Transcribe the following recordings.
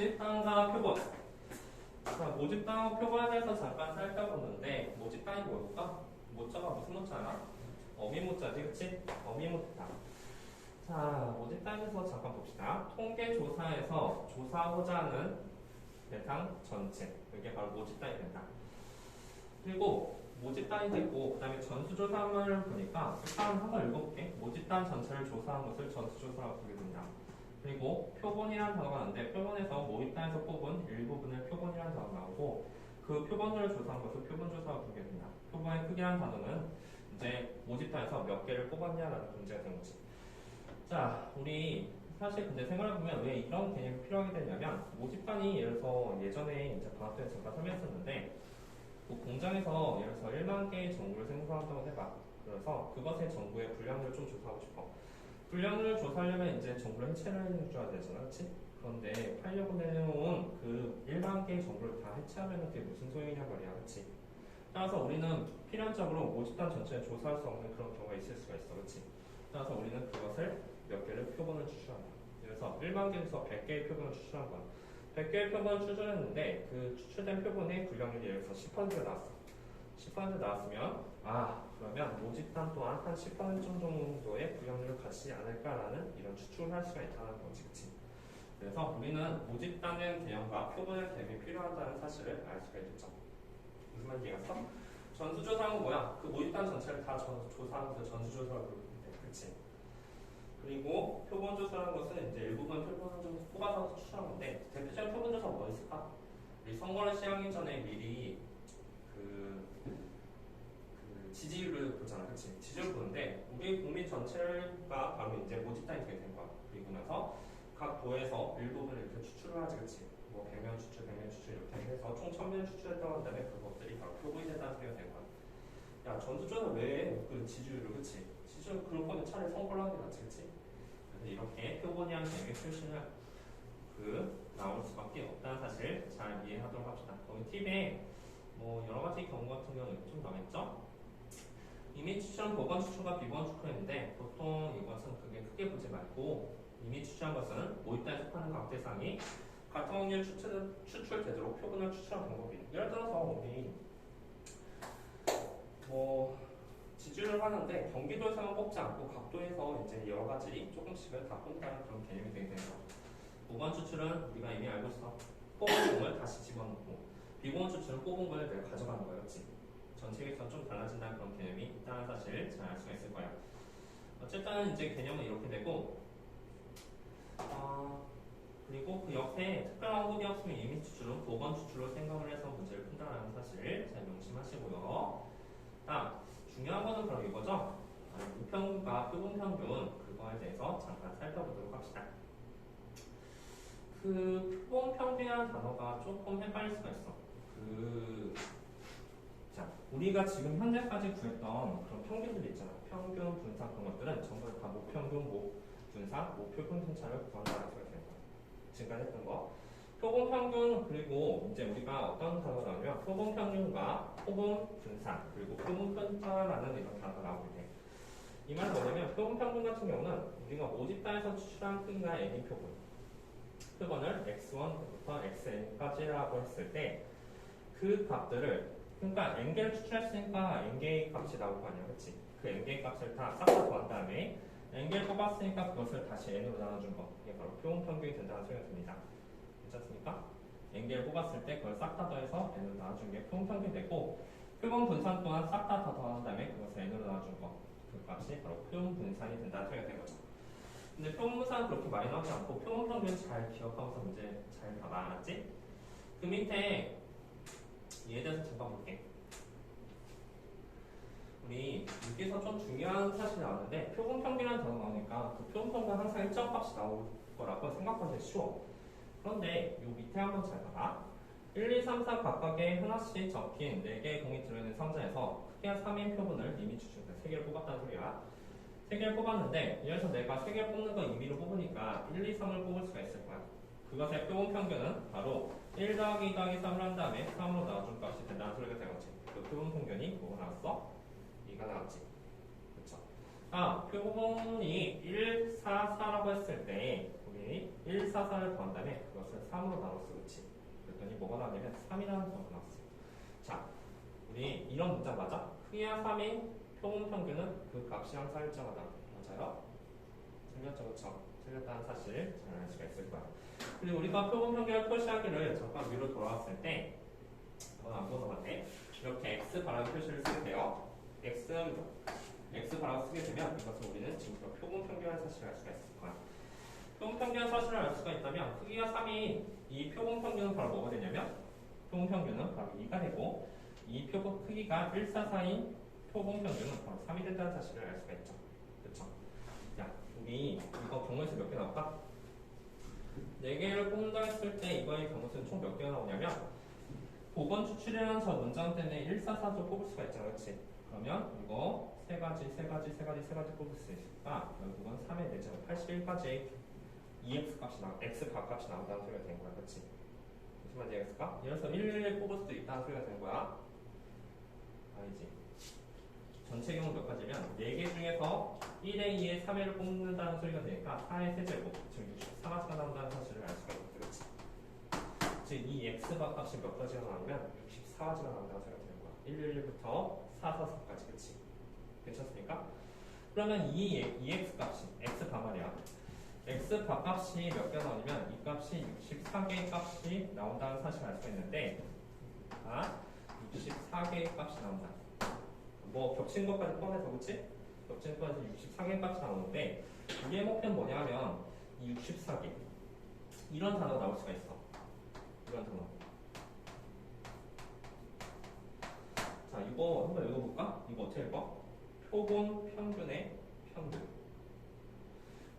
모집단과 표본. 자, 모집단과 표본에 대해서 잠깐 살펴보는데, 모집단이 뭘까? 모자가 무슨 모자야? 어미모자지, 그치? 어미모자. 자, 모집단에서 잠깐 봅시다. 통계조사에서 조사하고자 하는 대상 전체. 이게 바로 모집단이 된다. 그리고 모집단이 되고, 그 다음에 전수조사를 보니까, 일단 한번 읽어볼게. 모집단 전체를 조사한 것을 전수조사라고 부르게 된다. 그리고 표본이라는 단어가 나오는데, 표본에서 모집단에서 뽑은 일부분을 표본이라는 단어가 나오고, 그 표본을 조사한 것을 표본조사라고 부르게 된다. 표본의 크기라는 단어는 이제 모집단에서 몇 개를 뽑았냐라는 문제가 된 거지. 자, 우리 사실 근데 생각해보면 왜 이런 개념이 필요하게 되냐면, 모집단이 예를 들어서 예전에 이제 방학 때 잠깐 설명했었는데, 그 공장에서 예를 들어서 1만 개의 전구를 생산한다고 해봐. 그래서 그것의 전구의 분량을 좀 조사하고 싶어. 분량을 조사하려면 이제 전구를 해체를 해줘야 되잖아, 그렇지? 그런데 팔려고 내놓은 그 1만 개의 전구를 다 해체하면 그게 무슨 소용이냐 말이야, 그렇지? 따라서 우리는 필연적으로 모집단 전체를 조사할 수 없는 그런 경우가 있을 수가 있어, 그렇지? 따라서 우리는 그것을 몇 개를 표본을 추출한다. 그래서 1만 개에서 100개의 표본을 추출한 거야. 100개의 표본을 추출했는데 그 추출된 표본의 분량률이 예를 들어서 10%가 나왔어. 10% 나왔으면 그러면 모집단 또한 한 10% 정도의 분량률을 가지지 않을까라는 이런 추측을 할 수가 있다는 거지, 그치? 그래서 우리는 모집단의 개념과 표본의 개념이 필요하다는 사실을 알 수가 있겠죠. 무슨 말인지 이해갔어? 전수조사는 뭐야? 그 모집단 전체를 다 조사하는 것을 전수조사라고 부르는데, 그치? 그리고 표본조사라는 것은 이제 일부분 표본을 좀 뽑아서 추출한 건데, 대표적인 표본조사 뭐가 있을까? 우리 선거를 시행하기 전에 미리 지지율을 보잖아, 그치? 지지율을 보는데, 우리 국민 전체가 바로 이제 모집단이 되게 된 거야. 그리고 나서 각 도에서 일부분을 이렇게 추출을 하지, 그치? 뭐 100명 추출, 100명 추출 이렇게 해서 총 1000명 추출했다고 한 다음에 그것들이 바로 표본이 된다는 소리가 된 거야. 야, 전수조는 왜 그 지지율을, 그치? 지지율 그럴 거면 차라리 선거를 하는 게 낫지, 그치? 그래서 이렇게 표본이라는 개념의 출신을 나올 수밖에 없다는 사실 잘 이해하도록 합시다. 거기 팁에 뭐 여러 가지 경우 같은 경우는 좀 나와있죠? 이미 추출한 보건 추출과 비보건 추출인데 보통 이것은 크게 보지 말고 이미 추출한 것은 모집단에 속하는 각 대상이 같은 확률 추출되도록 표본을 추출한 방법이에요. 예를 들어서 우리 뭐 지주를 하는데 경기도에서만 뽑지 않고 각 도에서 이제 여러 가지 조금씩을 다 뽑는다는 그런 개념이 되게 되는 거죠. 보건 추출은 우리가 이미 알고 있어. 뽑은 공을 다시 집어넣고 비보건 추출은 뽑은 걸 내가 가져가는 거예요, 그렇지? 전체에서 좀 달라진다는 그런 개념이 있다는 사실 잘 알 수가 있을 거예요. 어쨌든 이제 개념은 이렇게 되고, 그리고 그 옆에 특별한 후기 없으면 이미 추출은 보건 추출로 생각을 해서 문제를 푼다는 사실 잘 명심하시고요. 다음 중요한 거는 바로 이거죠. 우평균과 표본평균 그거에 대해서 잠깐 살펴보도록 합시다. 그 표본평균이라는 단어가 조금 헷갈릴 수가 있어. 자, 우리가 지금 현재까지 구했던 그런 평균들 있잖아. 평균, 분산 그런 것들은 전부 다 모평균, 모분산, 모표균 순차를 구한다는 소리가 되는 거야. 지금까지 했던 거. 표본평균 그리고 이제 우리가 어떤 단어가 나오냐면 표본평균과 표본분산 그리고 표본편차라는 이런 단어가 나오게 돼. 이 말은 뭐냐면 표본평균 같은 경우는 우리가 모집단에서 추출한 크기가 n인 표본을 x1부터 xn까지라고 했을 때 그 값들을 그러니까 n개를 추출했으니까 n개의 값이 나올 거 아니야, 그치? 그 n개의 값을 다 싹 다 더한 다음에 n개를 뽑았으니까 그것을 다시 n으로 나눠준 거 이게 바로 표본평균이 된다는 소리가 듭니다. 괜찮습니까? n개를 뽑았을 때 그걸 싹 다 더해서 n으로 나눠준 게 표본평균이 되고 표본분산 또한 싹 다 더한 다음에 그것을 n으로 나눠준 거 그 값이 바로 표본분산이 된다는 소리가 된 거죠. 근데 표본분산은 그렇게 많이 나오지 않고 표본평균 잘 기억하고서 문제 잘 봐봐, 알았지? 그 밑에 얘에 대해서 잠깐 볼게. 우리 여기서 좀 중요한 사실이 나오는데 표본평균이라는 단어가 나오니까 그 표본평균은 항상 일정 값이 나올 거라고 생각하기 쉬워. 그런데 요 밑에 한번 잘 봐봐. 1, 2, 3, 4 각각의 하나씩 적힌 4개의 공이 들어있는 상자에서 크기가 3인 표본을 이미 추출해 3개를 뽑았다는 소리야. 3개를 뽑았는데 여기서 내가 3개를 뽑는 거 임의로 뽑으니까 1, 2, 3을 뽑을 수가 있을 거야. 그것의 표본평균은 바로 1 더하기 2 더하기 3을 한 다음에 3으로 나눠준 값이 된다는 소리가 되겠지. 그 표본평균이 뭐가 나왔어? 2가 나왔지. 그쵸? 표본이 1, 4, 4라고 했을 때 우리 1, 4, 4를 더한 다음에 그것을 3으로 나눴어. 그치? 그랬더니 뭐가 나오냐면 3이라는 숫자가 나왔어. 자, 우리 이런 문장 맞아? 크기가 3인 표본 평균은 그 값이 항상 일정하다. 맞아요? 틀렸죠, 그쵸? 틀렸다는 사실 잘 알 수가 있을 거야. 그리고 우리가 표본 평균을 표시하기를 잠깐 위로 돌아왔을 때 안 보너한데 이렇게 x 바람 표시를 쓰게 돼요. x 바람 쓰게 되면 이것을 우리는 지금부터 표본 평균의 사실을 알 수가 있을 거야. 표본 평균의 사실을 알 수가 있다면 크기가 3인 이 표본 평균은 바로 뭐가 되냐면 표본 평균은 바로 2가 되고 이 표본 크기가 1, 4, 4인 표본 평균은 바로 3이 된다는 사실을 알 수가 있죠. 그렇죠? 자, 우리 이거 경우에서 몇 개 나올까? 4개를 뽑는다 했을 때 이거의 경우수는 총 몇 개가 나오냐면 복원 추출이라는 저 문장 때문에 1, 4, 4도 뽑을 수가 있잖아. 그렇지? 그러면 이거 세 가지 뽑을 수 있으니까 결국은 3의 4제곱 81까지 EX 값이 X 값이 나온다는 소리가 된 거야. 그렇지? 무슨 말이야, X 값? 이래서 111 뽑을 수도 있다는 소리가 된 거야. 아니지. 전체 경우 몇 가지면 4개 중에서 1에 2에 3회를 뽑는다는 소리가 되니까 4의 세제곱, 즉 64가지가 나온다는 사실을 알 수가 있다. 그렇지? 즉, 이 X바 값이 몇 가지가 나오냐면 64가지가 나온다는 소리가 되는 거야. 111부터 444까지. 그치? 괜찮습니까? 그러면 이 X 값이, X바 말이야. X바 값이 몇 개 나오냐면 이 값이 64개의 값이 나온다는 사실을 알 수가 있는데 64개의 값이 나온다. 뭐 겹친 것까지 포함해서 그치? 겹친 것까지 64개 값이 나오는데 이게 목표는 뭐냐면 이 64개 이런 단어가 나올 수가 있어. 이런 단어. 자, 이거 한번 읽어볼까? 이거 어떻게 읽어? 표본 평균의 평균.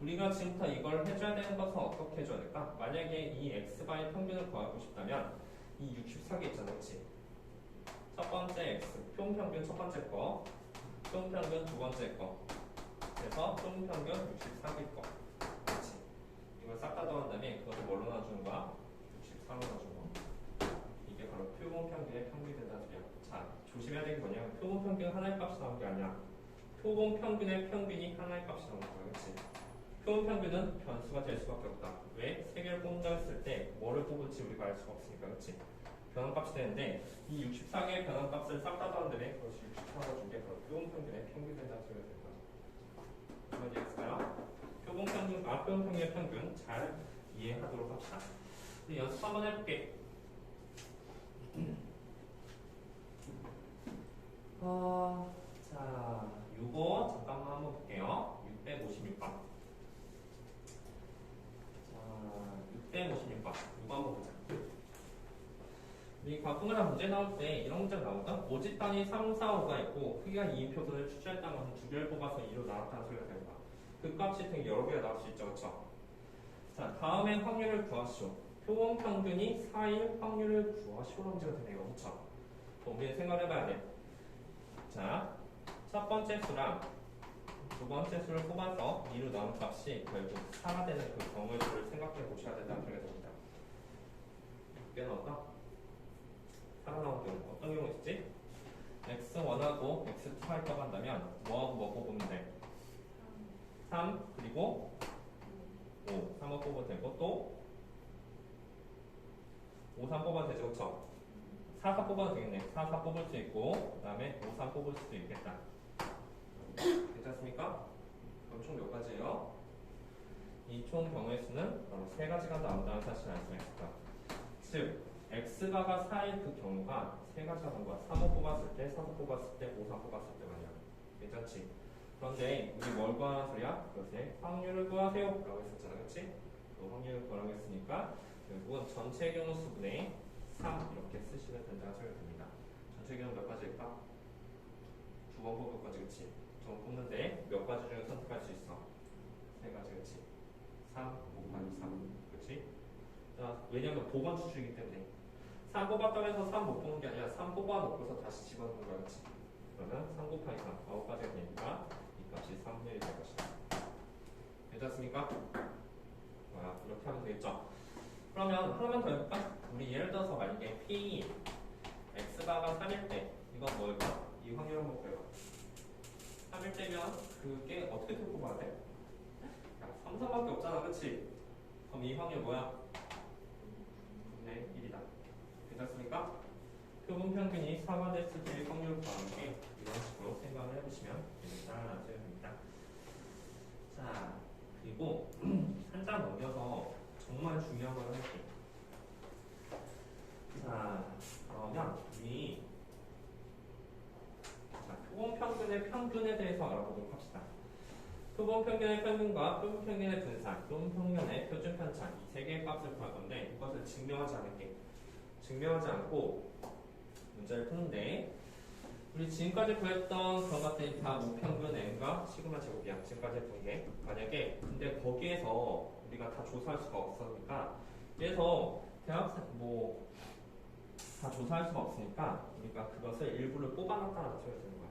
우리가 지금부터 이걸 해줘야 되는 것은 어떻게 해줘야 될까? 만약에 이 x바의 평균을 구하고 싶다면 이 64개 있잖아, 그치? 첫 번째 x, 표본 평균 첫 번째 거, 표본 평균 두 번째 거, 그래서 표본 평균 64개 거, 그렇지? 이걸 싹 다 더한 다음에 그것을 뭘로 나눠주는 거야? 64로 나눠주는 거. 이게 바로 표본 평균의 평균이 된다는 소리야. 자, 조심해야 되는 게 뭐냐면 표본 평균 하나의 값이 나오는 게 아니야. 표본 평균의 평균이 하나의 값이 나오는 거야, 그렇지? 표본 평균은 변수가 될 수밖에 없다. 왜? 세 개를 뽑는다 했을 때 뭐를 뽑을지 우리가 알 수가 없으니까, 그렇지? 변환값이 되는데 이 64개의 변환값을 싹 다 더한 다음에 그것이 64가 준 게 바로 표본 평균의 평균이 된다는 소리가 된 거죠. 무슨 이해했어요? 표본 평균의 평균 잘 이해하도록 합시다. 우리 연습 한번 해볼게. 자, 요거 잠깐만 한번 볼게요. 656번. 자, 656번. 이거 한번 보자. 우리 가끔가다 문제 나올 때 이런 문제가 나올까? 모집 단위 3, 4, 5가 있고 크기가 2인 표본을 추출했다는 것은 두 개를 뽑아서 2로 나눴다는 소리가 됩니다. 그 값이 되게 여러 개가 나올 수 있죠, 그렇죠? 자, 다음에 확률을 구하시오. 표본 평균이 4일 확률을 구하시오라는 문제가 되네요, 그렇죠? 우리는 생각해봐야 돼. 자, 첫 번째 수랑 두 번째 수를 뽑아서 2로 나눈 값이 결국 4가 되는 그 경우의 수를 생각해 보셔야 된다는 소리가 됩니다. 몇 개 나올까? 4가 나온 경우 어떤 경우 있지? x1하고 x2 할까 한다면 뭐하고 뭐 뽑으면 돼? 3 그리고 5 3을 뽑아도 되고 또 5, 3 뽑아도 되죠, 그쵸? 4, 4 뽑아도 되겠네. 4, 4 뽑을 수 있고 그 다음에 5, 3 뽑을 수도 있겠다. 괜찮습니까? 그럼 총 몇 가지예요? 이 총 경우의 수는 바로 3가지가 나온다는 사실을 알 수가 있을까? 즉 x바가 4일 그 경우가 3가지가 나온 거야. 3호 뽑았을 때, 4호 뽑았을 때, 5, 3 뽑았을 때 말이야. 괜찮지? 그런데 우리 뭘 구하는 소리야? 그것의 확률을 구하세요 라고 했었잖아, 그치? 그 확률을 구하라고 했으니까 결국은 전체 경우 수분의 3 이렇게 쓰시면 된다는 소리가 됩니다. 전체 경우 몇 가지일까? 두 번 뽑을 거지, 그치? 두 번 뽑는데 몇 가지 중에 선택할 수 있어? 3가지, 그치? 3 곱하기 3, 그치? 자, 왜냐면 보관 추출이기 때문에 3 뽑았다고 해서 3 못 뽑는 게 아니라 3 뽑아놓고서 다시 집어넣는 거야, 그치? 그러면 3 곱하기 3, 9가지가 되니까 이 값이 3분의 1이 될 것이다. 괜찮습니까? 이렇게 하면 되겠죠? 그러면 하나만 더 해볼까? 우리 예를 들어서 만약에 P X바가 3일 때 이건 뭘까? 이 확률 한번 보여봐. 3일 때면 그게 어떻게 뽑아야 돼? 3, 3밖에 없잖아, 그치? 그럼 이 확률 뭐야? 9분의 1이다. 괜찮습니까? 표본 평균이 4가 됐을 때의 확률 구하는 게 이런 식으로 생각을 해보시면 되겠다라는 생각입니다. 자, 그리고 한 장 넘겨서 정말 중요한 걸 할게요. 자, 그러면 우리 표본 평균의 평균에 대해서 알아보도록 합시다. 표본 평균의 평균과 표본 평균의 분산, 표본 평균의 표준 편차 이 세 개의 값을 구할 건데 이것을 증명하지 않을게. 증명하지 않고 문제를 푸는데 우리 지금까지 구했던 그런 것들이 다 모평균 n과 시그마 제곱이야. 지금까지 본 게. 만약에 근데 거기에서 우리가 다 조사할 수가 없으니까 그래서 대학생 다 조사할 수가 없으니까 우리가 그것을 일부를 뽑아놨다는 소리가 되는 거야.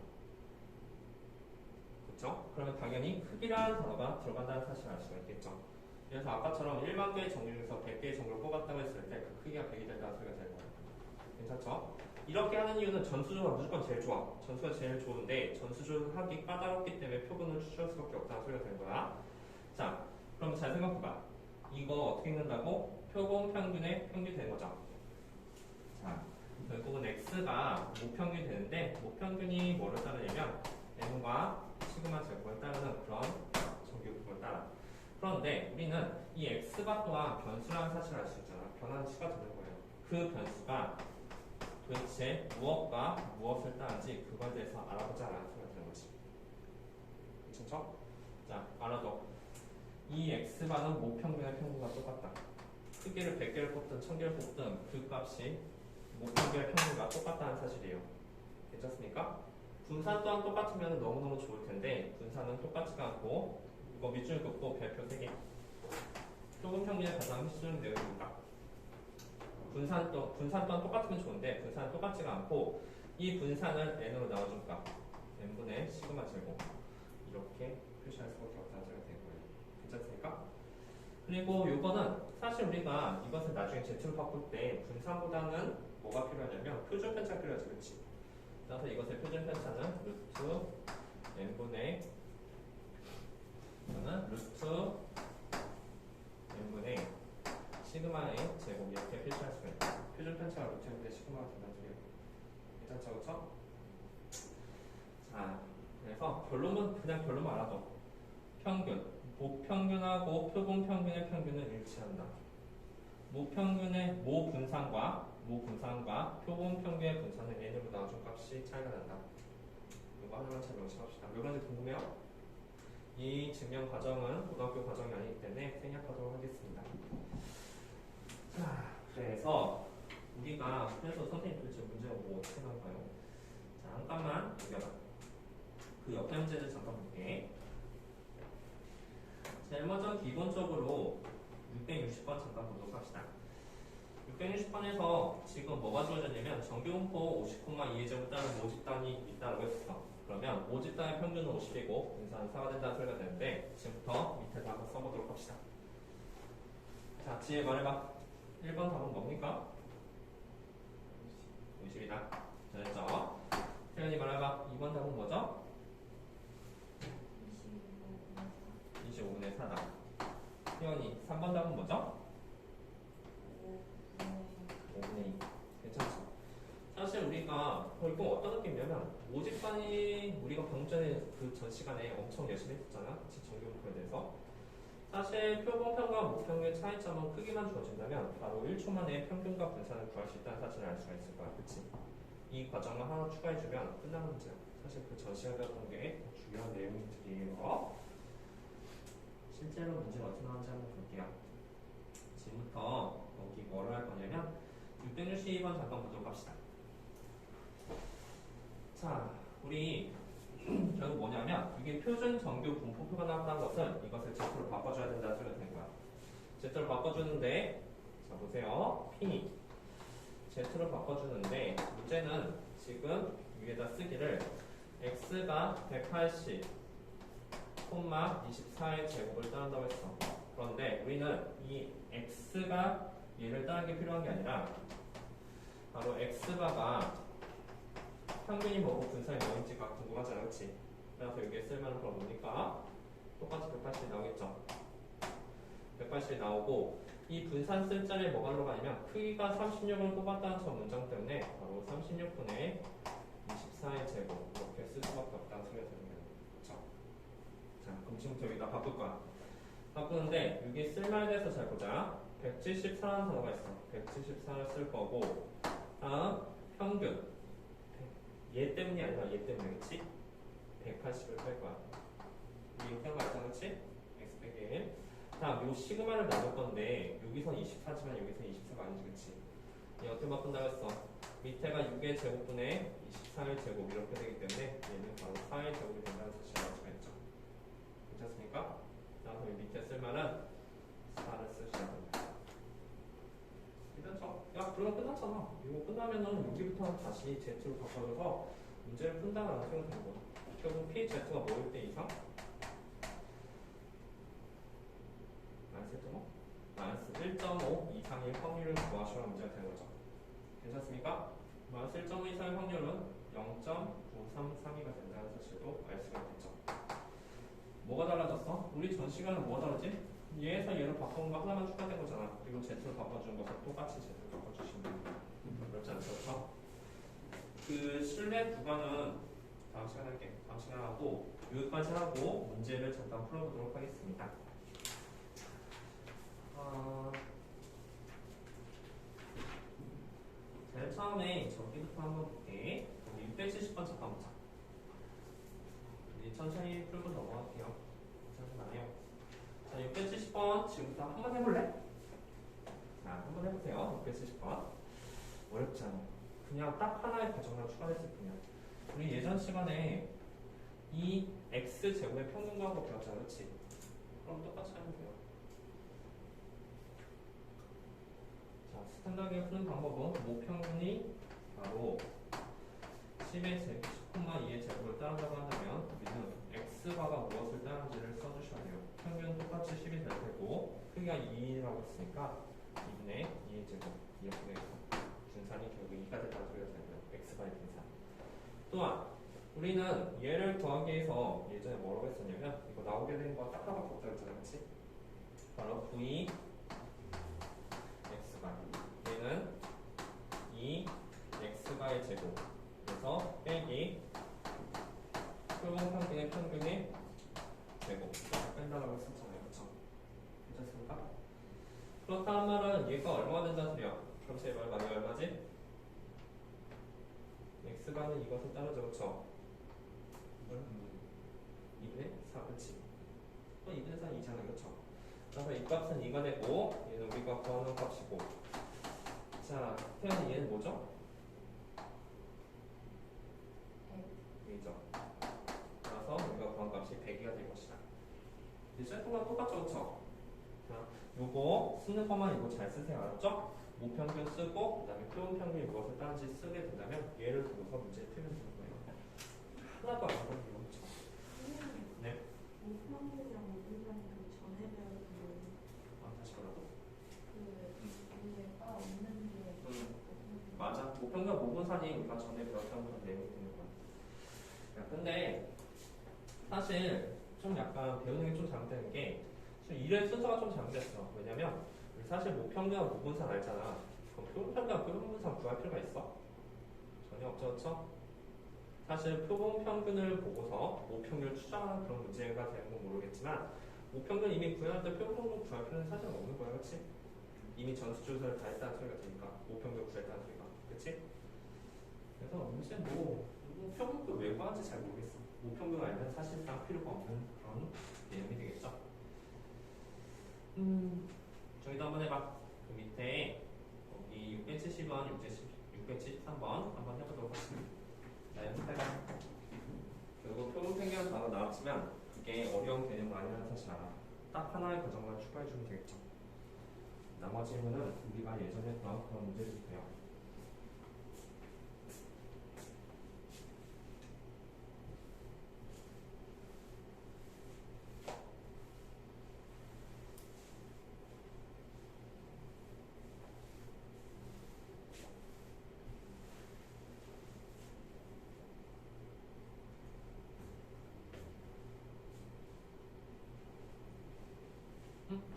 그렇죠? 그러면 당연히 크기라는 단어가 들어간다는 사실을 알 수가 있겠죠. 그래서 아까처럼 1만 개의 정규 중에서 100개의 정규를 뽑았다고 했을 때 그 크기가 100이 된다는 소리가 되는 거야. 괜찮죠? 이렇게 하는 이유는 전수조가 무조건 제일 좋아. 전수가 제일 좋은데 전수조를 하기 까다롭기 때문에 표본을 추출할 수밖에 없다는 소리가 되는 거야. 자, 그럼 잘 생각해봐. 이거 어떻게 읽는다고? 표본 평균의 평균이 되는 거죠. 자, 결국은 x가 모평균이 되는데 모평균이 뭐를 따르냐면 n과 시그마 제곱을 따르는 그런 정규분을 따라. 그런데 우리는 이 x가 또한 변수라는 사실을 알 수 있잖아. 변하는 시가 되는 거예요. 그 변수가 도대체 무엇과 무엇을 따르는지 그거에 대해서 알아보자라는 소리가 되는 거지. 괜찮죠? 자, 알아둬. 이 x바는 모평균의 평균과 똑같다. 크기를 100개를 뽑든 1000개를 뽑든 그 값이 모평균의 평균과 똑같다는 사실이에요. 괜찮습니까? 분산 또한 똑같으면 너무너무 좋을 텐데 분산은 똑같지가 않고 이거 밑줄 긋고 별표 3개. 표본 평균의 가장 핵심 내용입니다. 분산 또한 똑같으면 좋은데 분산은 똑같지가 않고 이 분산을 n으로 나눠준 값 n분의 시그마 제곱 이렇게 표시할 수밖에 없다는 소리가 된 거예요. 괜찮습니까? 그리고 요거는 사실 우리가 이것을 나중에 z로 바꿀 때 분산보다는 뭐가 필요하냐면 표준 편차 필요하지, 그렇지? 그래서 이것의 표준 편차는 루트 n분의 이거는 루트 n분의 시그마의 제곱 이렇게 표시할 수가 있다. 표준 편차가 루트 n분의 시그마가 된다는 소리예요. 괜찮죠, 그렇죠? 자, 그래서 결론은 그냥 결론만 알아둬. 평균, 모평균하고 표본 평균의 평균은 일치한다. 모평균의 모분산과 표본 평균의 분산은 n으로 나눠준 값이 차이가 난다. 이거 하나만 잘 명심합시다. 몇 가지 궁금해요? 이 증명 과정은 고등학교 과정이 아니기 때문에 생략하도록 하겠습니다. 자, 그래서 우리가 그래서 선생님 도대체 문제가 뭐 어떻게 나올까요? 자, 잠깐만 넘겨봐. 그 옆에 문제를 잠깐 볼게. 제일 먼저 기본적으로 660번 잠깐 보도록 합시다. 660번에서 지금 뭐가 주어졌냐면 정규분포 50,2의 제곱 따른 모집단이 있다고 했어. 그러면 모집단의 평균은 50이고 분산은 4가 된다는 소리가 되는데 지금부터 밑에 답을 써보도록 합시다. 자, 지혜 말해봐. 1번 답은 뭡니까? 50이다. 잘했죠? 태연이 말해봐. 2번 답은 뭐죠? 25분의 4다. 태연이 3번 답은 뭐죠? 5분의 2. 괜찮죠? 사실 우리가 결국 어떤 느낌이냐면 모집반이 우리가 방금 전에 그 전 시간에 엄청 열심히 했었잖아. 정규분포에 대해서. 사실 표본평과 모평의 차이점은 크기만 주어진다면 바로 1초 만에 평균과 분산을 구할 수 있다는 사실을 알 수가 있을 거야. 그치? 이 과정을 하나 추가해주면 끝나는 문제야. 사실 그 전 시간에 배웠던 게 중요한 내용들이에요. 실제로 문제가 어떻게 나오는지 한번 볼게요. 지금부터 여기 뭐를 할 거냐면 662번 잠깐 보도록 합시다. 자, 우리 결국 뭐냐면 이게 표준 정규 분포표가 나왔다는 것은 이것을 Z로 바꿔줘야 된다는 소리가 된 거야. Z로 바꿔주는데 자 보세요. P Z로 바꿔주는데 문제는 지금 위에다 쓰기를 X가 180 24의 제곱을 따른다고 했어. 그런데 우리는 이 X가 얘를 따르는 게 필요한 게 아니라 바로 X바가 평균이 뭐고 분산이 뭐인지가 궁금하잖아, 그치? 그래서 여기에 쓸만한 건 뭡니까? 똑같이 180이 나오겠죠? 180이 나오고 이 분산 쓸 자리에 뭐가 들어가냐면 크기가 36을 뽑았다는 저 문장 때문에 바로 36분의 24의 제곱 이렇게 쓸 수밖에 없다는 소리가 되는 거예요. 그렇죠? 자, 그럼 지금부터 여기다 바꿀 거야. 바꾸는데 여기 쓸말에 대해서 잘 보자. 174라는 단어가 있어. 174를 쓸 거고 다음 평균 얘 때문이 아니라 얘 때문에 그치? 180을 뺄 거야. 이렇게 한 거 알잖아 그치? x 빼기 1 다음 요 시그마를 나눌 건데 여기서 24지만 여기서 24가 아니지 그치? 얘 어떻게 바꾼다고 했어? 밑에가 6의 제곱분의 24의 제곱 이렇게 되기 때문에 얘는 바로 4의 제곱이 된다는 사실을 알 수가 있죠. 괜찮습니까? 그래서 이 밑에 쓸 말은 4를 쓰셔야 됩니다. 괜찮죠? 야 그러면 끝났잖아. 이거 끝나면은 여기부터는 다시 Z로 바꿔줘서 문제를 푼다는 생각이 드는 거야. 결국 PZ가 뭐일 때 이상? 마이너스 1.5 이상의 확률을 구하시라는 문제가 되는 거죠. 괜찮습니까? 마이너스 1.5 이상의 확률은 0.933이가 된다는 사실도 알 수가 있겠죠. 뭐가 달라졌어? 우리 전 시간에 뭐가 다르지? 얘에서 얘를 바꾼 거 하나만 추가된 거잖아. 그리고 Z를 바꿔준 것을 똑같이 Z를 바꿔주시면 됩니다. 그렇지 않죠? 그 실내 구간은 다음 시간에 할게. 다음 시간에 하고 여기까지 하고 문제를 잠깐 풀어보도록 하겠습니다. 제일 처음에 저기부터 한번 볼게. 우리 670번 잠깐 보자. 우리 천천히 풀고 넘어갈게요. 잠시만요. 자, 670번 지금부터 한번 해볼래? 자, 한번 해보세요. 670번. 어렵지 않아. 그냥 딱 하나의 과정만 추가했을 뿐이야. 우리 예전 시간에 이 x제곱의 평균과하고 배웠잖아. 그렇지? 그럼 똑같이 하면 돼요. 자, 스탠다드하게 푸는 방법은 모평균이 바로 10의 제곱, 10,2의 제곱을 따른다고 한다면 우리는 x바가 무엇을 따르는지를 써주셔야 돼요. 평균 똑같이 10이 될 테고 크기가 2라고 했으니까 2분의 2의 제곱 이렇게 되겠고 분산이 결국 2가 됐다는 소리가 되고요. x바의 분산. 또한 우리는 얘를 더하기 위해서 예전에 뭐라고 했었냐면 이거 나오게 된 거 딱 하나밖에 없다고 했잖아. 그치? 바로 v x바 얘는 2 x바의 제곱 그래서 빼기 표본평균의 평균의 제곱 뺀다라고 했었잖아요. 그쵸? 괜찮습니까? 그렇다는 말은 얘가 얼마가 된다는 소리야? 그럼 제 말 말이 얼마지? x바는 이것을 따르죠. 그쵸? 2분의 4 그치? 또 2분의 4는 2잖아. 그쵸? 그래서 이 값은 2가 되고 얘는 우리가 구하는 값이고 자, 태연이 얘는 뭐죠? 100이죠. 그래서 우리가 구한 값이 100이가 될 것이다. 이제 셀프가 똑같죠? 그쵸? 자, 요거 쓰는 것만 이거 잘 쓰세요. 알았죠? 모평균 쓰고 그 다음에 표본평균이 무엇을 따는지 쓰게 된다면 얘를 두고서 문제를 풀면 되는 거예요. 하나도 안 어려워요. 그쵸? 네? 모평균이랑 모분산이 그 전에 배웠던 다시 뭐라고? 그 위에가 없는 게 맞아. 모평균 모분산이 우리가 전에 배웠던 그런 내용이 되는 거야. 야, 근데 사실 좀 약간 배우는 게 좀 잘못되는 게 지금 일의 순서가 좀 잘못됐어. 왜냐면 우리 사실 모평균과 모분산 알잖아. 그럼 표본평균과 표본분산 구할 필요가 있어? 전혀 없죠. 그렇죠? 사실 표본평균을 보고서 모평균을 추정하는 그런 문제가 되는 건 모르겠지만 모평균 이미 구해놨을 때 표본평균 구할 필요는 사실 없는 거야. 그렇지? 이미 전수 조사를 다 했다는 소리가 되니까 모평균 구했다는 소리가. 그렇지? 그래서 문제 뭐 평균 왜 구하는지 잘 모르겠어. 모평균 알면 사실상 필요가 없는 그런 내용이 되겠죠. 저희도 한번 해봐. 그 밑에 여기 670번, 673번 한번 해보도록 하겠습니다. 자, 연습해봐. 결국 표본평균은 바로 나왔지만 그게 어려운 개념은 아니라는 사실 알아. 딱 하나의 과정만 추가해주면 되겠죠. 나머지 부분은 우리가 예전에 나온 그런 문제들이 돼요.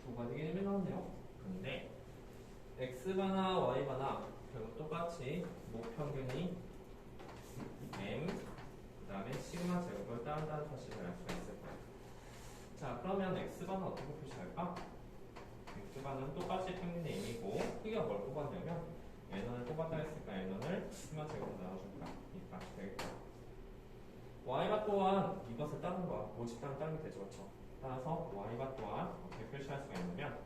두 가지 개념이 근데 x바나 y바나 결국 똑같이 목평균이 m 그 다음에 시그마 제곱을 따른다는 사실을 알 수가 있을 거야. 자, 그러면 x바는 어떻게 표시할까? x바는 똑같이 평균이 m이고 크기가 뭘 뽑았냐면 n원을 뽑았다 했으니까 n원을 시그마 제곱으로 나눠줄까? 이 값이 되겠다. y바 또한 이것을 따른 거야. 모집단을 따르면 되죠, 그렇죠? 따라서 y바 또한 어떻게 표시할 수가 있냐면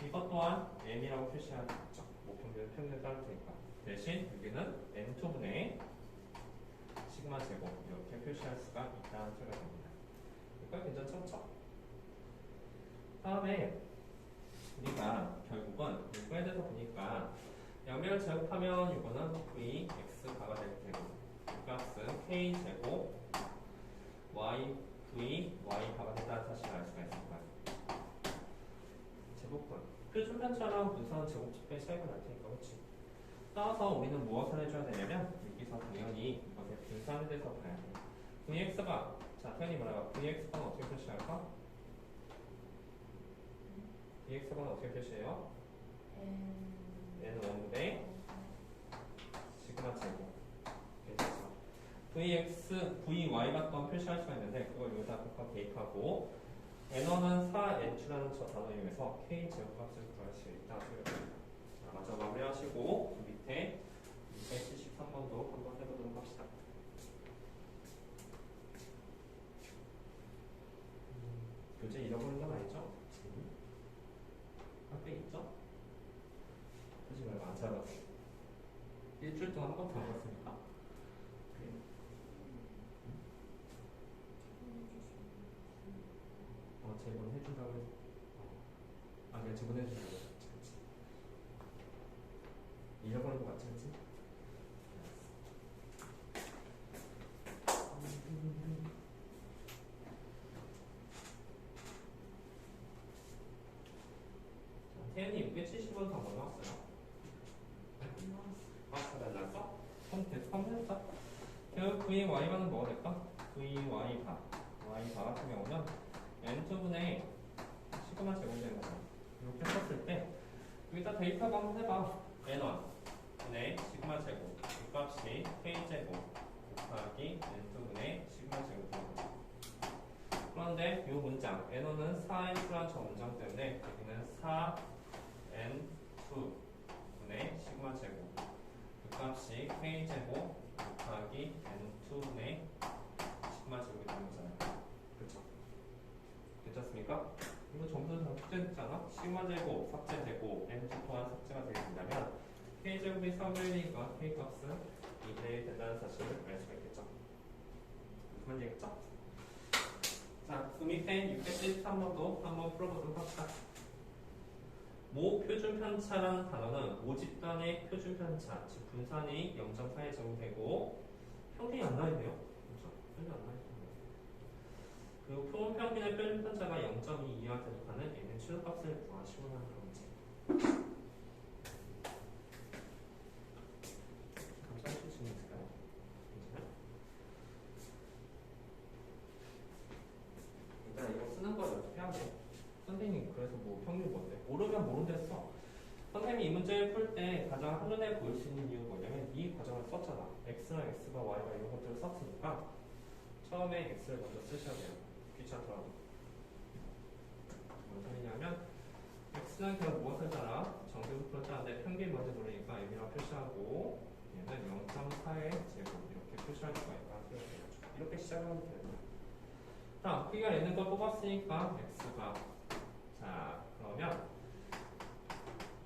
이것 또한 m이라고 표시하겠죠. 목평균은 평균을 따를 테니까. 대신 여기는 n2분의 시그마 제곱 이렇게 표시할 수가 있다는 소리가 됩니다. 그러니까 괜찮죠? 다음에 우리가 결국은 이거에 대해서 보니까 양면을 제곱하면 이거는 v x가 될 테고 이 값은 k 제곱 y v y가 된다는 사실을 알 수가 있을 거야. 제곱분 표준편차랑 분산은 제곱집의 차이가 날 테니까 그렇지. 따라서 우리는 무엇을 해줘야 되냐면 여기서 당연히 이것의 분산에 대해서 봐야 돼. vx가 자 태연이 말해봐. vx가 어떻게 표시할까? vx가 어떻게 표시해요? n1분의 시그마 제곱 괜찮죠? vx, vy가 또 표시할 수가 있는데 그걸 여기다 각각 대입하고 n1은 4n라는 저 단어 이용해서 k 제곱값을 구할 수 있다. 자, 마저 마무리하시고 그 밑에 273번도 한번 해보도록 합시다. 교재 잃어버린 건 아니죠? 학교에 있죠? 하지 말고 안 찾았어. 일주일 동안 한 번도 안 봤으니까. 제본 해준다고 해서. 아, 내가 제본 해준다고 해서. 그치. 잃어버린 거 같지, 그치? 태연이 670원 더 나왔어요. 아, 잘 났어? 그럼 계속 한번 해보자. 결국 VY바는 뭐가 될까? VY바. Y바 같은 경우는 N2분의 시그마 제곱이 되는 거야. 이렇게 썼을 때 여기다 데이터가 한번 해봐. N1 분의 시그마 제곱 이 값이 K제곱 곱하기 N2분의 시그마 제곱이 되는 거야. 그런데 이 문장 N1은 4N라는 저 문장 때문에 여기는 4N2 분의 시그마 제곱 그 값이 K제곱 곱하기 N2분의 시그마 제곱이 되는 거잖아요. 그렇죠? 괜찮습니까? 이거 전부 다 삭제됐잖아? 시그마 제곱, 삭제 제곱, N2 또한 삭제가 되게 된다면 K제곱이 3분의 K값은 2대1 된다는 사실을 알 수가 있겠죠? 무슨 얘기겠죠? 자, 그 밑에 673번도 한번 풀어보도록 합시다. 모 표준편차라는 단어는 모집단의 표준편차, 즉 분산이 0.4에 적용되고 평균이 안 나있네요. 그렇죠? 평균이 안 나있네요. 그리고 평균의 표준편차가 0.2 이하가 되니까는 얘는 최소값을 구하시고 하는 그런 문제. 감사하실 수 있을까요? 괜찮아요? 일단 이거 쓰는 걸 연습해야 돼. 선생님 그래서 뭐 평균 뭔데? 모르면 모른데 써. 선생님이 이 문제를 풀 때 가장 한눈에 보일 수 있는 이유는 뭐냐면 이 과정을 썼잖아. x랑 x가 y가 이런 것들을 썼으니까 처음에 x를 먼저 쓰셔야 돼요. 귀찮더라도. 뭔 소리냐면 x는 그럼 무엇을 따라? 정규부터 짜는데 평균 먼저 모르니까 m이라고 표시하고 얘는 0.4의 제곱 이렇게 표시할 수가 있다. 이렇게 시작하면 됩니다. 자, 크기가 있는 걸 뽑았으니까 x가 자, 그러면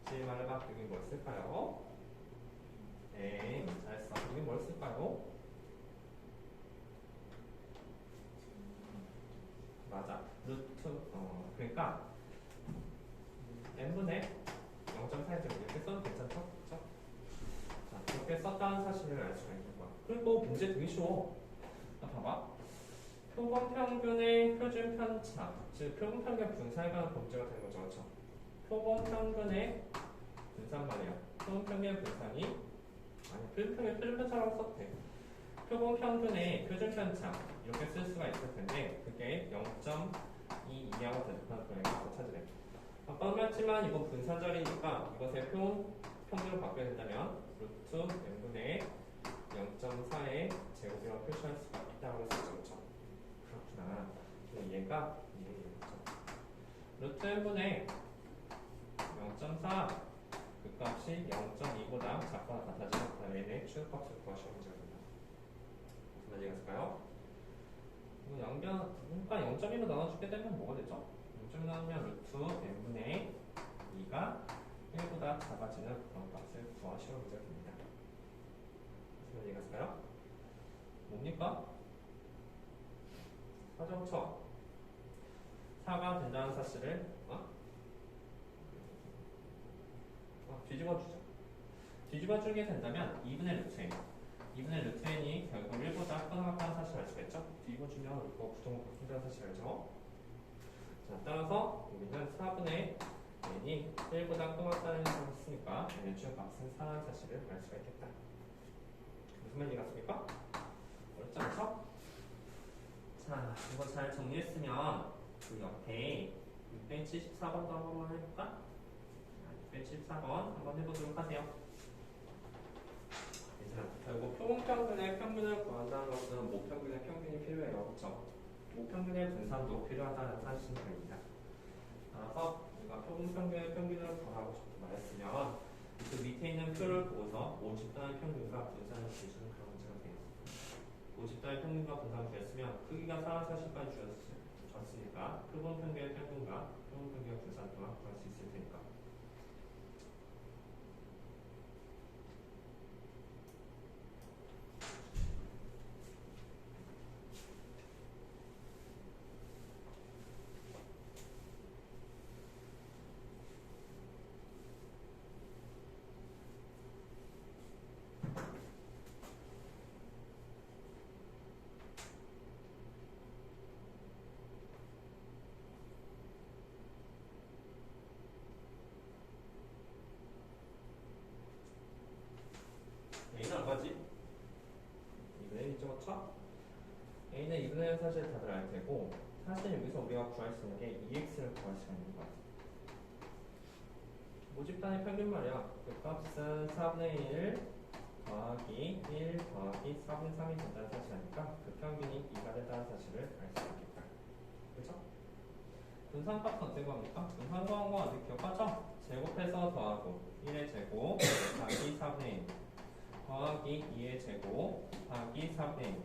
제일 말해봐. 여기 뭘 쓸까요? 네, 잘했어. 여기 뭘 쓸까요? 맞아. 루트, 그러니까 n분의 0.4의 제곱 이렇게 써도 괜찮죠? 그쵸? 자, 이렇게 썼다는 사실을 알 수가 있는 거야. 그리고 문제 되게 쉬워. 자, 봐봐. 표본평균의 표준편차, 즉 표본평균 분산에 관한 범죄가 되는 거죠. 그렇죠? 표본평균의 분산 말이야. 표본평균의 분산이 아니 표준평균 표준편차라고 써도 돼. 표본평균의 표준편차 이렇게 쓸 수가 있을 텐데 그게 0.2 이하가 되는 그런 거에서 찾으래. 아까도 말했지만 이건 분산자리니까 이것의 평균을 바꿔야 된다면 루트 n분의 0.4의 제곱이라고 표시할 수가 있다고 했었죠. 그렇죠? 그렇구나. 그럼 얘가 루트 n분의 0.4 그 값이 0.2보다 작거나 같아지면 그 다음에 n의 최소값을 구하시면 문제가 됩니다. 무슨 말인지 아실까요? 그러니까 0.1로 나눠주게 되면 뭐가 되죠? 0.1 나누면 루트 n분의 2가 1보다 작아지는 그런 값을 구하시면 문제가 됩니다. 무슨 말인지 아실까요? 뭡니까? 4점처 4가 된다는 사실을 뒤집어주죠. 뒤집어주게 된다면 2분의 루트 n 2분의 루트 n이 결국 1보다 크거나 같다는 사실을 알 수가 있죠. 뒤집어주면 이거 부동으로 바뀐다는 사실을 알죠. 자, 따라서 우리는 4분의 n이 1보다 크거나 같다는 사실을 했으니까 n의 최소값은 4라는 사실을 알 수가 있겠다. 무슨 말인지 같습니까? 어렵지 않죠? 자, 이거 잘 정리했으면 그 옆에 674번도 한번 해볼까? 674번 한번 해보도록 하세요. 결국 표본평균의 평균을 구한다는 것은 모평균의 평균이 필요해요. 그렇죠? 모평균의 분산도 필요하다는 사실입니다. 따라서 우리가 표본평균의 평균을 구하고 싶다 말했으면 그 밑에 있는 표를 보고서 모집단의 평균과 분산을 주시는 그런 문제가 돼요. 모집단의 평균과 분산을 주었으면 크기가 4사실까지 주었으니까 표본평균의 평균과 표본평균의 분산 또한 구할 수 있을 테니까. A는 얼마지? 2분의 1.5차? A는 2분의 1 사실 다들 알 테고 사실 여기서 우리가 구할 수 있는 게 EX를 구할 수가 있는 것 같아. 모집단의 평균 말이야. 그 값은 4분의 1 더하기 1 더하기 4분의 3이 된다는 사실 아니까 그 평균이 2가 된다는 사실을 알 수 있겠다. 그렇죠? 분산값은 어떻게 구합니까? 분산 구한 거 아직 기억하죠? 제곱해서 더하고 1의 제곱 더하기 4분의 1 더하기 2의 제곱 더하기 4분의 1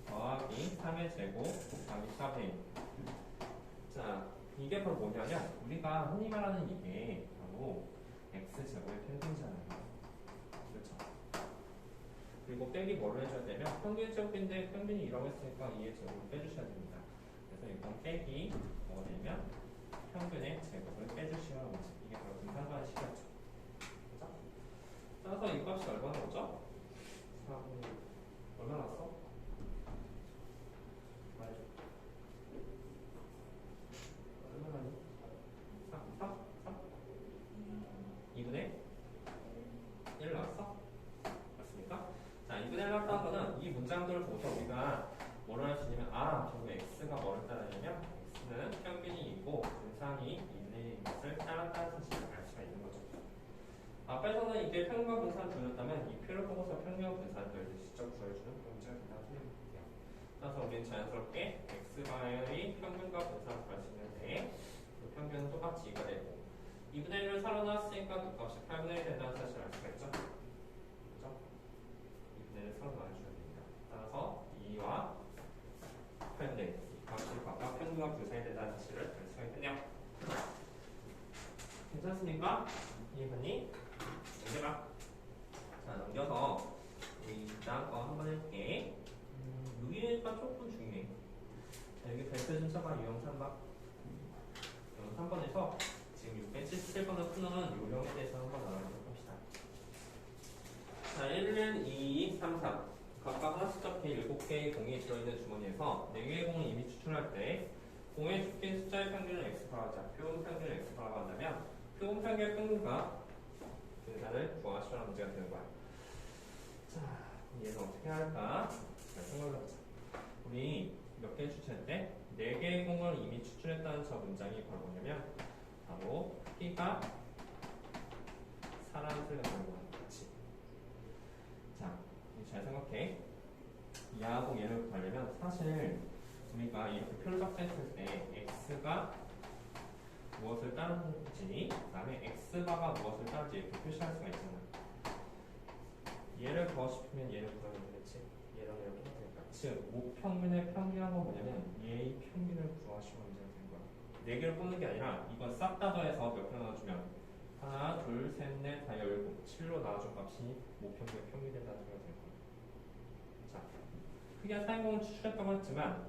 더하기 3의 제곱 더하기 4분의 1. 자, 이게 바로 뭐냐면 우리가 흔히 말하는 이게 바로 x제곱의 평균이잖아요. 그렇죠? 그리고 빼기 뭐를 해줘야 되면 평균 제곱인데 평균이 2라고 했으니까 2의 제곱을 빼주셔야 됩니다. 그래서 이건 빼기 뭐가 되면 평균의 제곱을 빼주시면 오지. 이게 바로 분산과의 식이었죠. 그렇죠? 따라서 이 값이 얼마 나오죠? 4분의 1 얼마 나왔어? 말해줘. 얼마나니? 3? 2분의 1 나왔어? 맞습니까? 자, 2분의 1 나왔다는 거는 이 문장들을 보고서 우리가 뭐를 할 수 있냐면 결국 x가 뭐를 따르냐면 x는 평균이 2고 분산이 2분의 1인 것을 따랐다는 사실을 알 수가 있는 거죠. 앞에서는 이게 평균과 분산 주였다면 이 표를 보고서 평균과 분산을 직접 구해주는 그런 문제가 된다고 생각해볼게요. 따라서 우리는 자연스럽게 x바의 평균과 분산을 구할 수 있는데 그 평균은 똑같이 2가 되고 2분의 1을 살아놨으니까 그 값이 8분의 1 된다는 사실을 알 수가 있죠. 그렇죠? 2분의 1을 살아놔줘야 됩니다. 따라서 2와 8분의 1 이 값이 각각 평균과 분산이 된다는 사실을 알 수가 있겠네요. 괜찮습니까? 이해했니? 넘겨봐. 자, 넘겨서 우리 다음 거 한번 해볼게. 여기가 조금 중요해. 자, 여기 별표 순서가 유형 3번. 유형 3번에서 지금 677번을 푸는 요령에 대해서 한번 알아보도록 합시다. 자, 1, 2, 3, 4 각각 하나씩 적힌 7개의 공이 들어있는 주머니에서 4개의 공을 이미 추출할 때 공에 적힌 숫자의 평균을 x라고 하자. 표본 평균을 x라고 한다면 표본 평균의 평균과 분산을 구하시라는 문제가 되는 거야. 자, 얘는 어떻게 할까? 자, 생각을 해보자. 우리 몇 개 추출했대? 4개의 공을 이미 추출했다는 저 문장이 바로 뭐냐면 바로 크기가 사람수가 되는 거야. 그렇지? 자, 이거 잘 생각해. 얘하고 얘를 구하려면 사실 우리가 이렇게 표를 작성했을 때 x가 무엇을 따르는지, 그 다음에 x바가 무엇을 따르는지 이렇게 표시할 수가 있잖아. 얘를 구하고 싶으면 얘를 구하면 되겠지. 얘랑 얘랑 똑같으니까. 즉, 목평균의 평균한 건 뭐냐면 얘의 평균을 구하시면 문제가 되는 거야. 4개를 뽑는 게 아니라 이건 싹 다 더해서 몇 개 나눠주면 하나, 둘, 셋, 넷, 다 열고 7로 나눠준 값이 목평균의 평균이 된다는 소리가 될 거야. 자, 크게 사인공을 추출했다고 했지만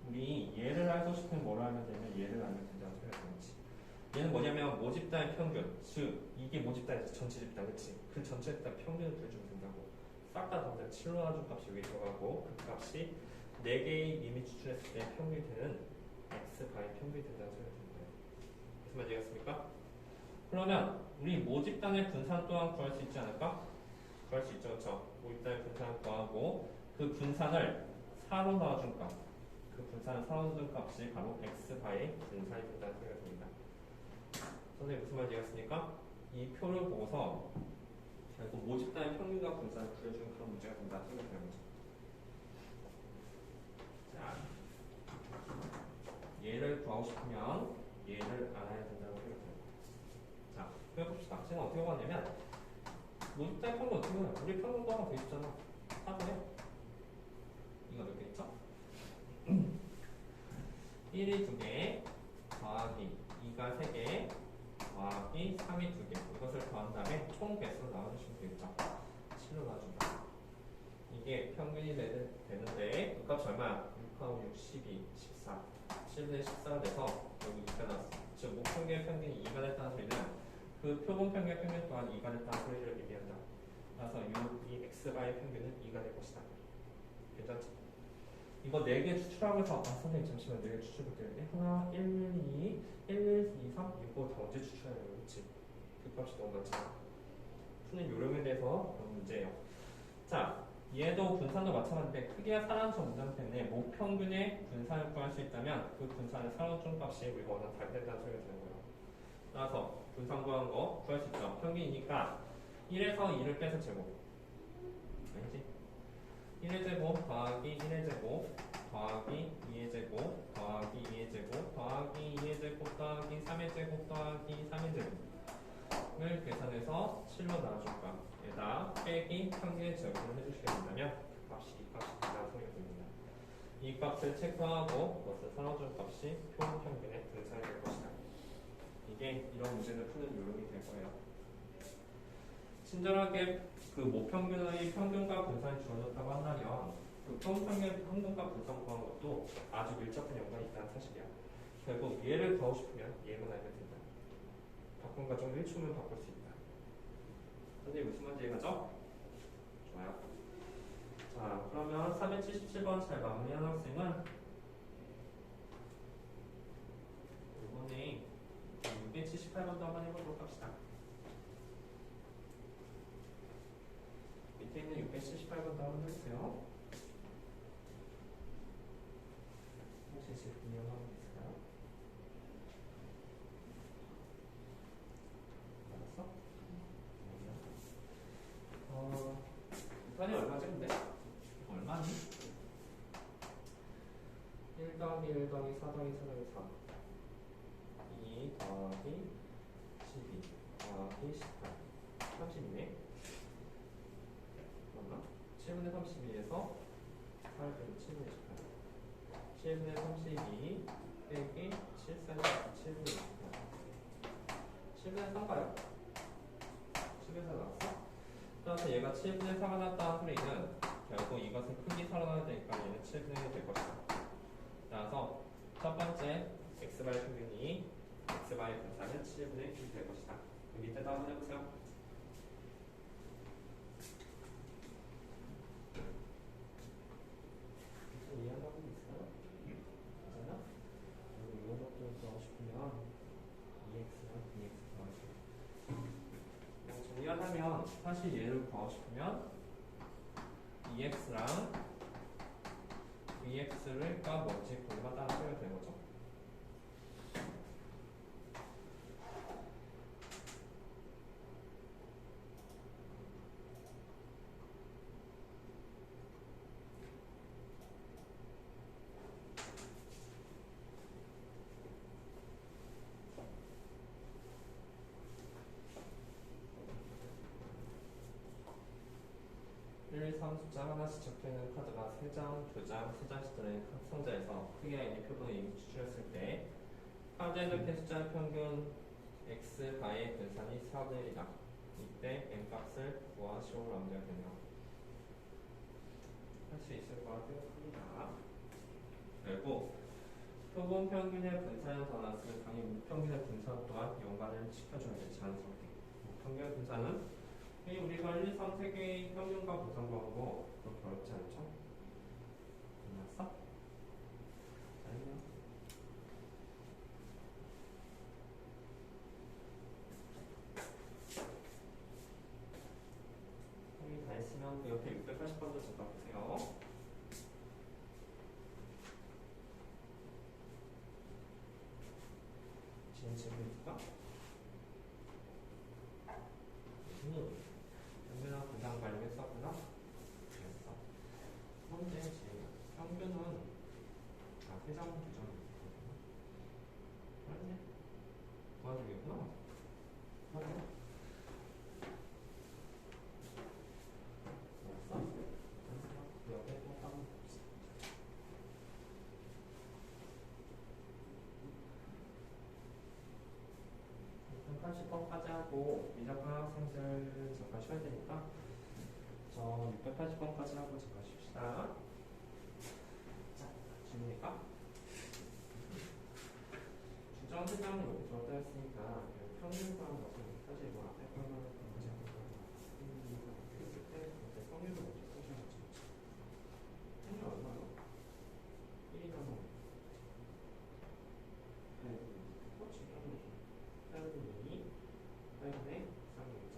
우리 얘를 알고 싶으면 뭐를 알면 되냐면 얘를 알면 된다는 소리가 되겠지. 얘는 뭐냐면 모집단의 평균, 즉 이게 모집단에서 전체 집단, 그치? 그 전체 집단 평균을 구해주면 된다고. 싹 다 더하면 7로 나눠준 값이 여기 들어가고 그 값이 4개의 이미 추출했을 때 평균이 되는 x바의 평균이 된다는 소리가 되는 거예요. 무슨 말인지 알겠습니까? 그러면 우리 모집단의 분산 또한 구할 수 있지 않을까? 구할 수 있죠, 그렇죠? 모집단의 분산을 구하고 그 분산을 4로 나눠준 값, 그 분산을 4로 나눠준 값이 바로 x바의 분산이 된다는 소리가 됩니다. 선생님 무슨 말인지 알겠습니까? 이 표를 보고서 결국 모집단의 평균과 분산을 구해주는 그런 문제가 된다는 소리가 되는 거죠. 자, 얘를 구하고 싶으면 얘를 알아야 된다는 소리가 됩니다. 자, 해봅시다. 지금 어떻게 구하냐면 모집단의 평균 어떻게 구해요? 우리 평균 구하면 돼 있잖아. 하고요. 이거 몇 개 있죠? 1이 2개 더하기 2가 3개 더하기 3이 2개, 이것을 더한 다음에 총 배수로 나눠주시면 되겠죠. 7로 나눠준다. 이게 평균이 되는데 그 값이 얼마야? 6하고 6, 12, 14 7분의 14가 돼서 여기 2가 나왔어. 즉 목평균의 평균이 2가 됐다는 소리는 그 표본 평균의 평균 또한 2가 됐다는 소리를 의미한다. 그래서 이 x바의 평균은 2가 될 것이다. 괜찮지? 이거 4개 추출하고 해서 선생님 잠시만 4개 추출볼게요. 하나, 1, 2, 1, 2, 3 이거 다 언제 추출해요? 그렇지? 그 값이 너무 많잖아. 푸는 요령에 대해서 그런 문제예요. 자, 얘도 분산도 마찬가지인데 크기가 사람수 문장 때문에 목평균의 분산을 구할 수 있다면 그 분산의 사람수 값이 우리가 원하는 답이 된다는 소리가 되는 거예요. 따라서 분산 구한 거 구할 수 있죠. 평균이니까 1에서 2를 빼서 제곱. 아니지? 1의 제곱 더하기 1의 제곱 더하기 2의 제곱 더하기 2의 제곱 더하기 2의 제곱 더하기 3의 제곱 더하기 3의 제곱을 계산해서 7로 나눠줄까? 에다 빼기 평균의 제곱을 해주시게 된다면 그 값이 이 값이 된다는 소리가 됩니다. 이 값을 체크하고 그것을 사라져준 값이 표본 평균의 분산이 될 것이다. 이게 이런 문제를 푸는 요령이 될 거예요. 친절하게 그 모평균의 평균과 분산이 주어졌다고 한다면 그 평균의 평균과 분산 구한 것도 아주 밀접한 연관이 있다는 사실이야. 결국 얘를 구하고 싶으면 얘만 알면 된다. 바꾼 과정 1초면 바꿀 수 있다. 선생님 무슨 말인지 이해가죠? 좋아요. 자, 그러면 377번 잘 마무리한 학생은 이번에 678번도 한번 해보도록 합시다. 밑에 있는 678번도 한번 해주세요. 혹시 지금 이해하고 있을까요? 알았어? 부산이 얼마지 근데? 얼마니? 1 더하기 1 더하기 4 더하기 4 더하기 3 2 더하기 12 더하기 18 30이네. 맞나? 7분의 32에서 8 빼기 7분의 18 7분의 32 빼기 7 사이즈 7분의 28 7분의 3가요? 7분의 4 나왔어? 따라서 얘가 7분의 4가 나왔다는 소리는 결국 이것은 크기 살아나야 되니까 얘는 7분의 1이 될 것이다. 따라서 첫 번째 x바의 평균이 x바의 분산은 7분의 1이 될 것이다. 그 밑에다 한번 해보세요. 이해한 부분 있어요? 맞아요? 그리고 이런 것들을 구하고 싶으면 EX랑 EX 구하시고 정리하자면 사실 얘를 구하고 싶으면 EX랑 VX를 값 뭔지 고려하다는 소리가 되는 거죠. 숫자 하나씩 적혀있는 카드가 3장, 2장, 3장씩 들어있는 상자에서 크기가 있는 표본을 이미 추출했을 때 카드에 적힌 숫자의 평균 x, 바의 분산이 4분의 1이다. 이때 n값을 구하시오 라는 문제가 되네요. 할 수 있을 거라 생각합니다. 그리고 표본 평균의 분산을 더났으면 당연히 무평균의 분산 또한 연관을 시켜줘야 돼. 자연스럽게. 무평균의 분산은 우리가 1, 2, 3, 3개의 평균과 분산구하는 거 그렇게 어렵지 않죠? 끝났어? 잘했네요. 형이 다 했으면 그 옆에 680번도 잠깐 보세요. 지금 질문일까? 평균은 분산 관리했었구나? 그랬어. 그런데 지금 평균은 3장 2장 맞네? 도와주겠구나? 맞네? 됐어? 그 옆에 또 한번 봅시다. 일단 80번까지 하고 미적분 학생들 잠깐 쉬어야 되니까 저 680번까지 하고 잠깐 쉽시다. 자, 질문일까? 주정 세장을 여기 들었다 했으니까 평균과는 어떤 사실 뭐 앞에 거는 문제 했을 때 그때 성률을 먼저 쓰셔야지. 성률 얼마요? 1이면 8분의 2, 8분의 3이죠.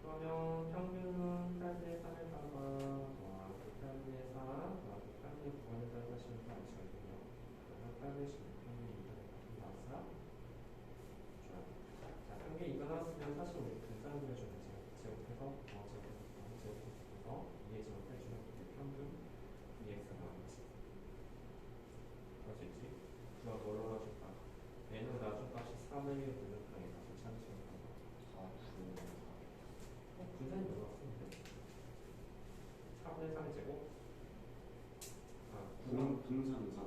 그러면 평균은 8분의 3에다가 더하기 8분의 4 더하기 8분의 9를 따라하시면 또 알수가 있군요. 그러면 8분의 16평균 2분의 4 나왔어요? 좋아요. 자, 평균 2가 나왔으면 사실 우리 분산을 그려주면 제곱해서 제곱해서 2의 제곱 해주면 이게 평균 2x가 나오겠지. 그럴 수 있지. 그럼 뭘로 나와줄까? n으로 나와준 값이 3을 되는 방에 값을 찾으시면 돼요. 분산이 몇 나왔었는데? 4분의 3의 제곱? 분산 4분산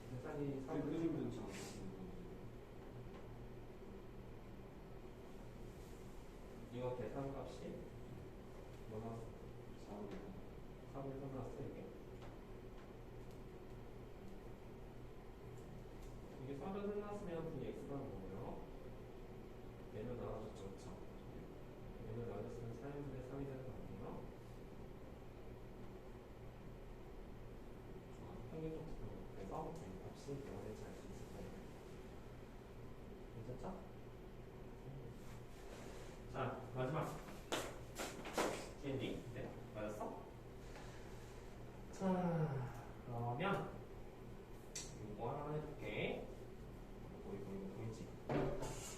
분산이 4분의 끊이면 작은 이거 계산값이 뭐 나왔어? 4분의 3 나왔어 이게? 이게 4분의 3 나왔으면 분이 x가 뭐예요? 얘는 나와줬죠, 그쵸? 얘는 나와줬으면 4분의 3이 되는 거 아니에요? 평균 쪽에서 값이 뭐인지 알 수 있을 거예요. 괜찮죠? 자, 마지막. D&D? 네, 맞았어? 자, 그러면 이거 하나 해볼게. 이거 보이지?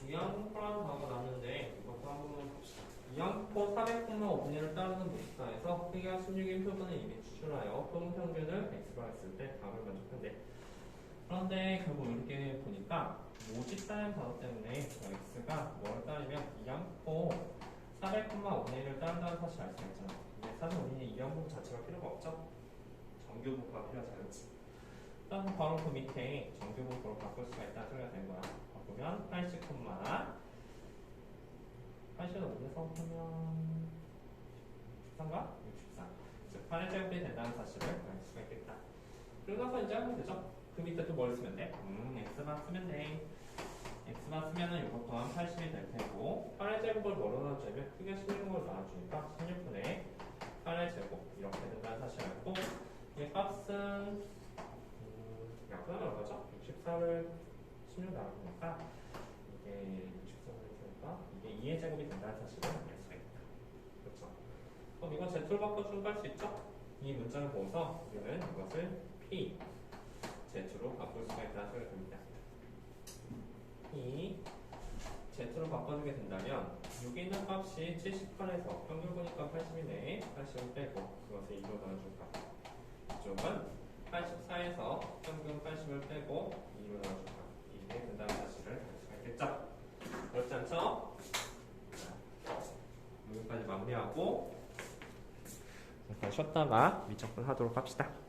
이항포라는 단어가 나왔는데 이것도 한번 봅시다. 이항포 400분의 5분의 1을 따르는 무식상에서 크기가 16인 표본을 이미 추출하여 표본 평균을 x로 했을 때 답을 만족한대. 그런데 결국 이렇게 보니까 모집다는 단어 때문에 x가 뭘 따르면 이항포 400분의 5분의 1을 따른다는 사실을 알 수 있잖아. 근데 사실 우리는 이항포 자체가 필요가 없죠? 정규분포가 필요하지 않지. 일단 바로 그 밑에 정규분포로 바꿀 수가 있다는 소리가 된 거야. 바꾸면 80, 80을 5에서 하면 63가? 64. 즉 8의 제곱이 된다는 사실을 알 수가 있겠다. 그러고 나서 이제 하면 되죠. 그 밑에 또 뭘 쓰면 돼? x만 쓰면 돼. x만 쓰면은 이것 또한 80이 될 테고 8의 제곱을 뭐로 나눠주면 크게 16을 나눠주니까 16분의 8의 제곱 이렇게 된다는 사실을 알고 이 값은 약분하면 얼마죠? 64를 16 나누니까 이게 64를 테니까 이게 2의 제곱이 된다는 사실을 알 수가 있다. 그렇죠? 그럼 이거 Z로 바꿔주는 거 할 수 있죠? 이 문장을 보고서 우리는 이것을 P Z로 바꿀 수가 있다는 소리가 됩니다. P Z로 바꿔주게 된다면 여기 있는 값이 78에서 평균 보니까 80이네. 80을 빼고 그것을 2로 나눠줄까? 이쪽은 84에서 평균 80을 빼고 2로 나눠줄까? 이게 된다는 사실을 알 수가 있겠죠? 그렇지 않죠? 쉬었다가 미적분 하도록 합시다.